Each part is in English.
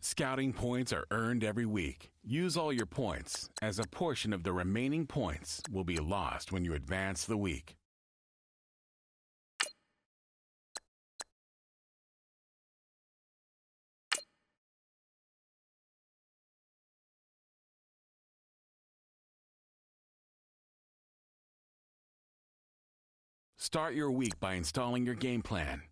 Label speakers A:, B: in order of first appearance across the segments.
A: Scouting points are earned every week. Use all your points, as a portion of the remaining points will be lost when you advance the week. Start your week by installing your game plan.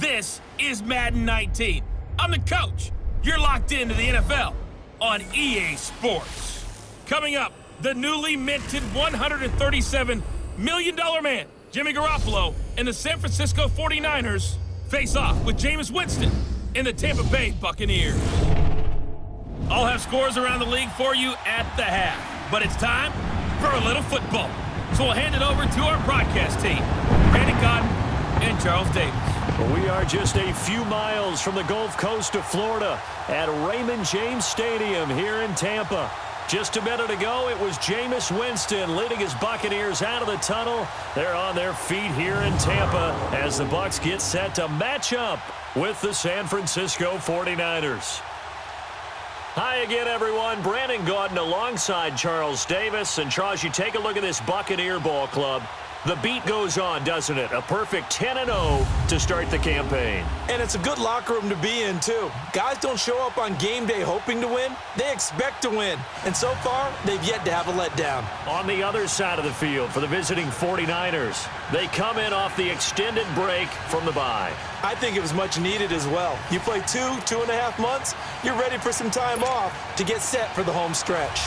B: This is Madden 19. I'm the coach. You're locked into the NFL on EA Sports. Coming up, the newly minted $137 million man, Jimmy Garoppolo, and the San Francisco 49ers face off with Jameis Winston and the Tampa Bay Buccaneers. I'll have scores around the league for you at the half, but it's time for a little football. So we'll hand it over to our broadcast team, Brandon Cotton and Charles Davis.
C: We are just a few miles from the Gulf Coast of Florida at Raymond James Stadium here in Tampa. Just a minute ago, it was Jameis Winston leading his Buccaneers out of the tunnel. They're on their feet here in Tampa as the Bucs get set to match up with the San Francisco 49ers. Hi again, everyone. Brandon Gaudin alongside Charles Davis. And Charles, you take a look at this Buccaneer ball club. The beat goes on, doesn't it? A perfect 10-0 to start the campaign.
D: And it's a good locker room to be in, too. Guys don't show up on game day hoping to win. They expect to win. And so far, they've yet to have a letdown.
C: On the other side of the field for the visiting 49ers, they come in off the extended break from the bye.
D: I think it was much needed as well. You play 2.5 months, you're ready for some time off to get set for the home stretch.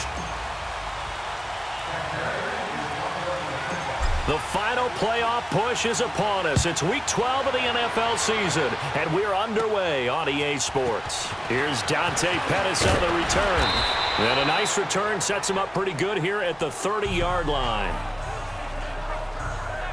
C: The final playoff push is upon us. It's Week 12 of the NFL season, and we're underway on EA Sports. Here's Dante Pettis on the return. And a nice return sets him up pretty good here at the 30-yard line.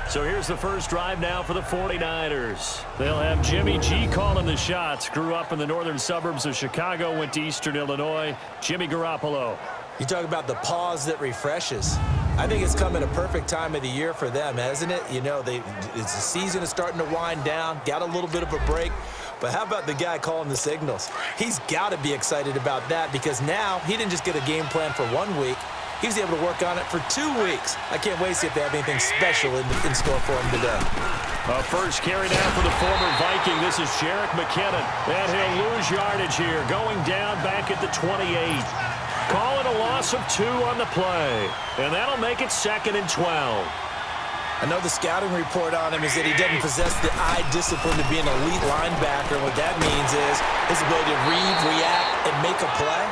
C: So here's the first drive now for the 49ers. They'll have Jimmy G calling the shots. Grew up in the northern suburbs of Chicago, went to Eastern Illinois. Jimmy Garoppolo.
D: You talk about the pause that refreshes. I think it's come at a perfect time of the year for them, hasn't it? You know, the season is starting to wind down, got a little bit of a break. But how about the guy calling the signals? He's got to be excited about that because now he didn't just get a game plan for 1 week. He was able to work on it for 2 weeks. I can't wait to see if they have anything special in store for him today.
C: First carry down for the former Viking. This is Jerick McKinnon. And he'll lose yardage here, going down back at the 28. Call it a loss of 2 on the play. And that'll make it 2nd and 12.
D: I know the scouting report on him is that he doesn't possess the eye discipline to be an elite linebacker. What that means is his ability to read, react, and make a play.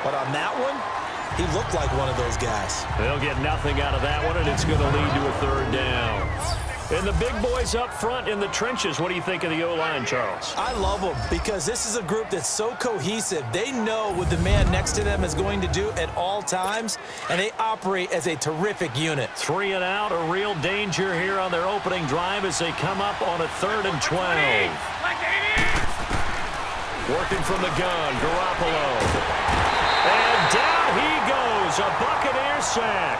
D: But on that one, he looked like one of those guys.
C: They'll get nothing out of that one, and it's going to lead to a 3rd down. And the big boys up front in the trenches. What do you think of the O-line, Charles?
D: I love them because this is a group that's so cohesive. They know what the man next to them is going to do at all times, and they operate as a terrific unit.
C: 3 and out, a real danger here on their opening drive as they come up on a 3rd and 12. Working from the gun, Garoppolo. And down he goes, a Buccaneer sack.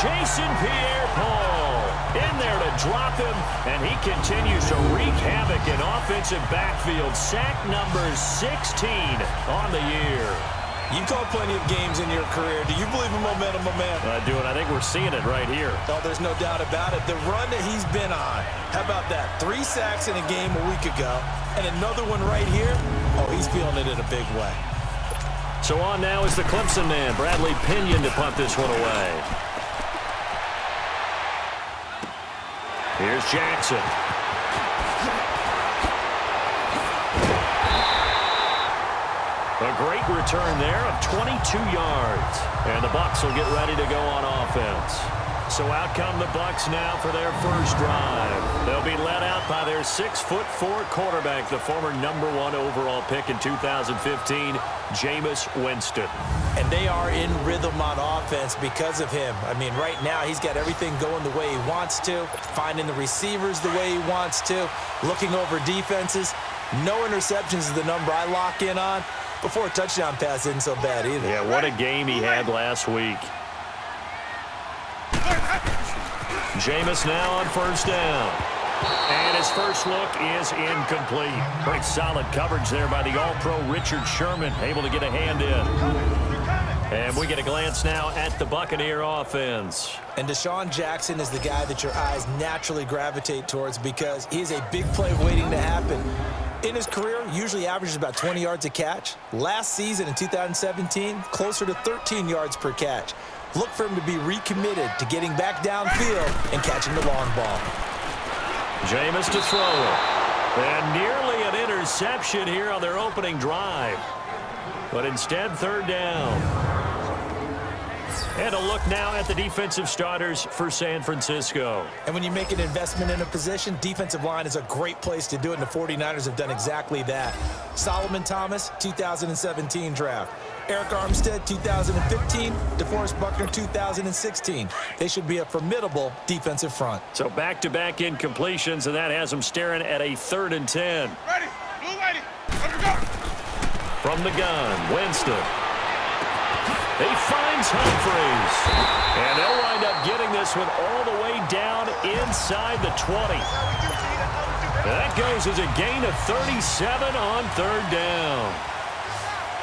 C: Jason Pierre-Paul in there to drop him, and he continues to wreak havoc in offensive backfield. Sack number 16 on the year.
D: You've called plenty of games in your career. Do you believe in momentum, my man?
C: I do, and I think we're seeing it right here.
D: Oh, there's no doubt about it. The run that he's been on. How about that? 3 sacks in a game a week ago, and another one right here. Oh, he's feeling it in a big way.
C: So on now is the Clemson man, Bradley Pinion, to punt this one away. Here's Jackson. A great return there of 22 yards. And the Bucs will get ready to go on offense. So out come the Bucs now for their first drive. They'll be led out by their 6'4" quarterback, the former #1 overall pick in 2015, Jameis Winston.
D: And they are in rhythm on offense because of him. I mean, right now he's got everything going the way he wants to, finding the receivers the way he wants to, looking over defenses. No interceptions is the number I lock in on. Before a touchdown pass isn't so bad either.
C: Yeah, what a game he had last week. Jameis now on first down. And his first look is incomplete. Great solid coverage there by the All-Pro Richard Sherman, able to get a hand in. And we get a glance now at the Buccaneer offense.
D: And Deshaun Jackson is the guy that your eyes naturally gravitate towards because he is a big play waiting to happen. In his career, usually averages about 20 yards a catch. Last season in 2017, closer to 13 yards per catch. Look for him to be recommitted to getting back downfield and catching the long ball.
C: Jameis to throw. And nearly an interception here on their opening drive. But instead, third down. And a look now at the defensive starters for San Francisco.
D: And when you make an investment in a position, defensive line is a great place to do it, and the 49ers have done exactly that. Solomon Thomas, 2017 draft. Eric Armstead, 2015. DeForest Buckner, 2016. They should be a formidable defensive front.
C: So back-to-back incompletions, and that has them staring at a 3rd and 10.
E: Ready, blue lady, let me go.
C: From the gun, Winston. He finds Humphreys. And they'll wind up getting this one all the way down inside the 20. That goes as a gain of 37 on third down.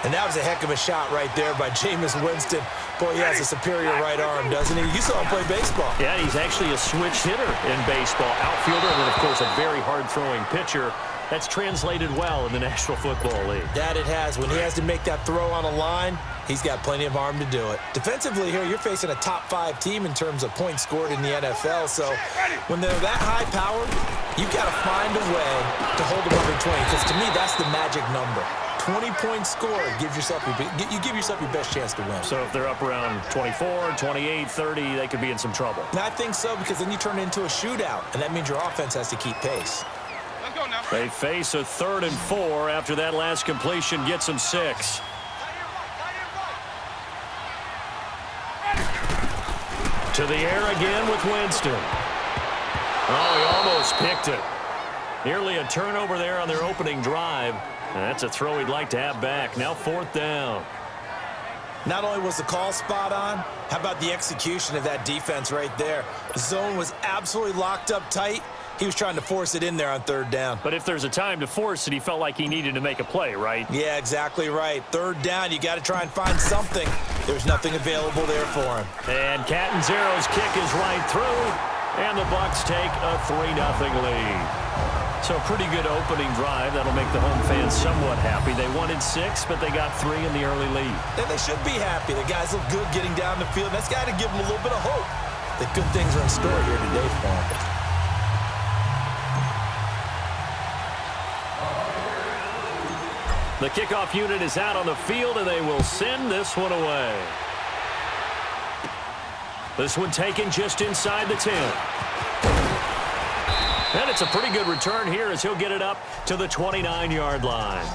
D: And that was a heck of a shot right there by Jameis Winston. Boy, he has a superior right arm, doesn't he? You saw him play baseball.
C: Yeah, he's actually a switch hitter in baseball. Outfielder, and then, of course, a very hard-throwing pitcher. That's translated well in the National Football League.
D: That it has. When he has to make that throw on a line, he's got plenty of arm to do it. Defensively here, you're facing a top-5 team in terms of points scored in the NFL. So when they're that high-powered, you've got to find a way to hold them under 20. Because to me, that's the magic number. 20-point score gives yourself you give yourself your best chance to win.
C: So if they're up around 24, 28, 30, they could be in some trouble.
D: And I think so, because then you turn it into a shootout, and that means your offense has to keep pace.
E: Let's go now.
C: They face a 3rd and 4 after that last completion gets them 6. To the air again with Winston. Oh, he almost picked it. Nearly a turnover there on their opening drive. And that's a throw he'd like to have back. Now 4th down.
D: Not only was the call spot on, how about the execution of that defense right there? The zone was absolutely locked up tight. He was trying to force it in there on 3rd down.
C: But if there's a time to force it, he felt like he needed to make a play, right?
D: Yeah, exactly right. 3rd down, you got to try and find something. There's nothing available there for him.
C: And Catanzaro's kick is right through, and the Bucs take a 3-0 lead. So a pretty good opening drive. That'll make the home fans somewhat happy. They wanted 6, but they got 3 in the early lead.
D: And they should be happy. The guys look good getting down the field. That's got to give them a little bit of hope that good things are in store here today for them.
C: The kickoff unit is out on the field, and they will send this one away. This one taken just inside the 10. And it's a pretty good return here as he'll get it up to the 29-yard line.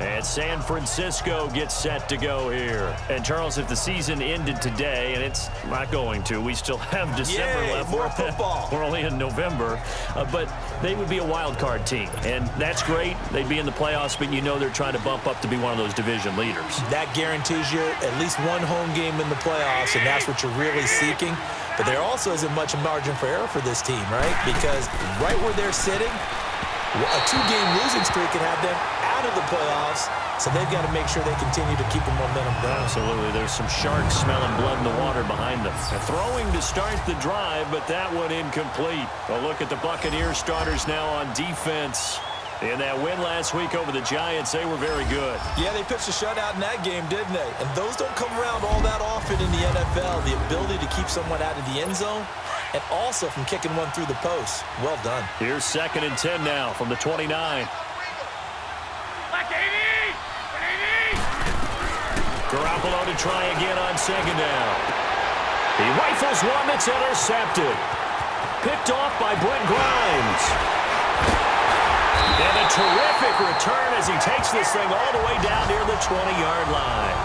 C: And San Francisco gets set to go here. And, Charles, if the season ended today, and it's not going to, we still have December left.
D: More football.
C: We're only in November. But they would be a wild card team. And that's great. They'd be in the playoffs, but you know they're trying to bump up to be one of those division leaders.
D: That guarantees you at least one home game in the playoffs, and that's what you're really seeking. But there also isn't much margin for error for this team, right? Because right where they're sitting, A 2-game losing streak can have them out of the playoffs, so they've got to make sure they continue to keep the momentum going.
C: Absolutely. There's some sharks smelling blood in the water behind them. And throwing to start the drive, but that one incomplete. A look at the Buccaneers starters now on defense. In that win last week over the Giants, they were very good.
D: Yeah, they pitched a shutout in that game, didn't they? And those don't come around all that often in the NFL. The ability to keep someone out of the end zone and also from kicking one through the post. Well done.
C: Here's 2nd and 10 now from the 29. Garoppolo to try again on 2nd down. He rifles one that's intercepted. Picked off by Brent Grimes. And a terrific return as he takes this thing all the way down near the 20-yard line.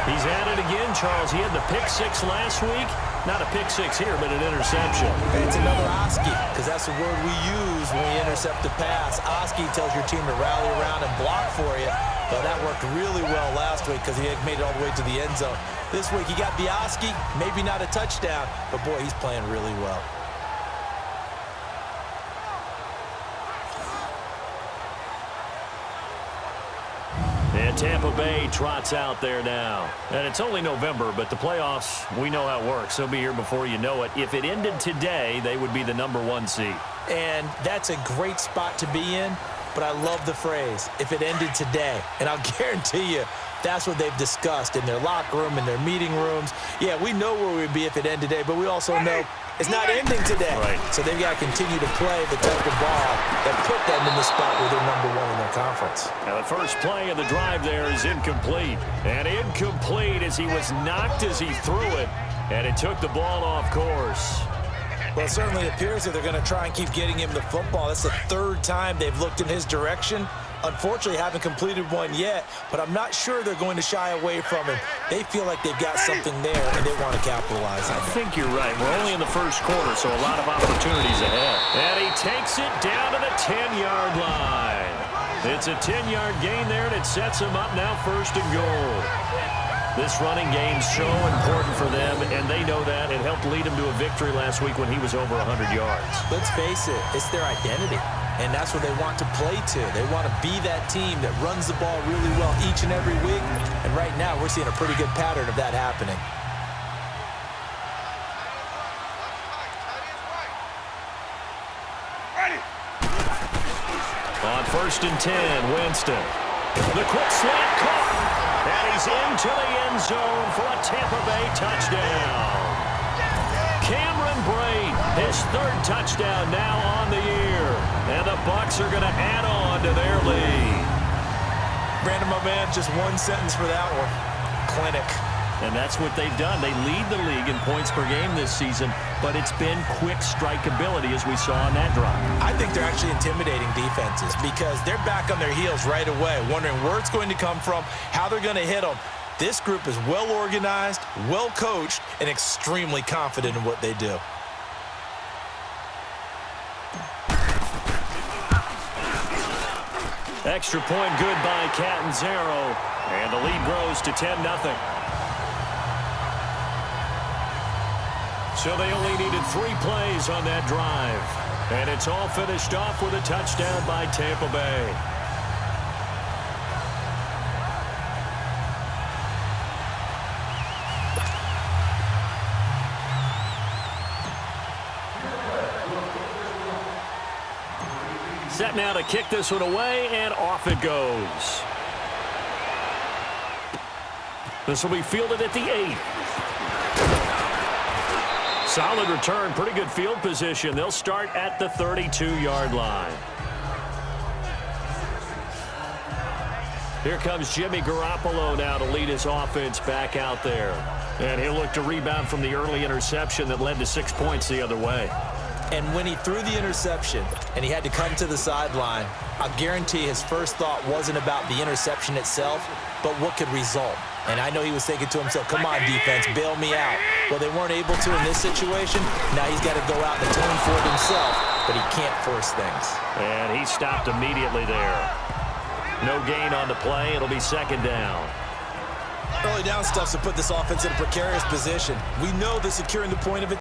C: He's at it again, Charles. He had the pick 6 last week. Not a pick 6 here, but an interception.
D: It's another Oski, because that's the word we use when we intercept the pass. Oski tells your team to rally around and block for you. But that worked really well last week because he had made it all the way to the end zone. This week he got the Oski, maybe not a touchdown, but boy, he's playing really well.
C: And Tampa Bay trots out there now. And it's only November, but the playoffs, we know how it works. They'll be here before you know it. If it ended today, they would be the #1 seed.
D: And that's a great spot to be in, but I love the phrase, if it ended today. And I'll guarantee you, that's what they've discussed in their locker room, in their meeting rooms. Yeah, we know where we'd be if it ended today, but we also know it's not ending today.
C: Right.
D: So they've got to continue to play the type of ball that put them in the spot where they're #1 in their conference.
C: Now the first play of the drive there is incomplete. And incomplete as he was knocked as he threw it. And it took the ball off course.
D: Well, it certainly appears that they're going to try and keep getting him the football. That's the 3rd time they've looked in his direction. Unfortunately, haven't completed one yet, but I'm not sure they're going to shy away from him. They feel like they've got something there, and they want to capitalize on it.
C: I think you're right. We're only in the first quarter, so a lot of opportunities ahead. And he takes it down to the 10-yard line. It's a 10-yard gain there, and it sets him up now 1st and goal. This running game's so important for them, and they know that. It helped lead him to a victory last week when he was over 100 yards.
D: Let's face it, it's their identity, and that's what they want to play to. They want to be that team that runs the ball really well each and every week, and right now we're seeing a pretty good pattern of that happening.
C: On 1st and 10, Winston. The quick slant caught. And he's into the end zone for a Tampa Bay touchdown. Cameron Braid, his 3rd touchdown now on the year. And the Bucs are going to add on to their lead.
D: Brandon, my man, just one sentence for that one. Clinic.
C: And that's what they've done. They lead the league in points per game this season, but it's been quick strike ability as we saw on that drive.
D: I think they're actually intimidating defenses because they're back on their heels right away, wondering where it's going to come from, how they're going to hit them. This group is well organized, well coached, and extremely confident in what they do.
C: Extra point good by Catanzaro, and the lead grows to 10-0. So they only needed 3 plays on that drive. And it's all finished off with a touchdown by Tampa Bay. Set now to kick this one away, and off it goes. This will be fielded at the 8. Solid return, pretty good field position. They'll start at the 32-yard line. Here comes Jimmy Garoppolo now to lead his offense back out there. And he'll look to rebound from the early interception that led to 6 points the other way.
D: And when he threw the interception and he had to come to the sideline, I guarantee his first thought wasn't about the interception itself, but what could result. And I know he was thinking to himself, come on, defense, bail me out. Well, they weren't able to in this situation. Now he's got to go out and atone for it himself, but he can't force things.
C: And he stopped immediately there. No gain on the play. It'll be 2nd down.
D: Early down stuff's to put this offense in a precarious position. We know that securing the point of it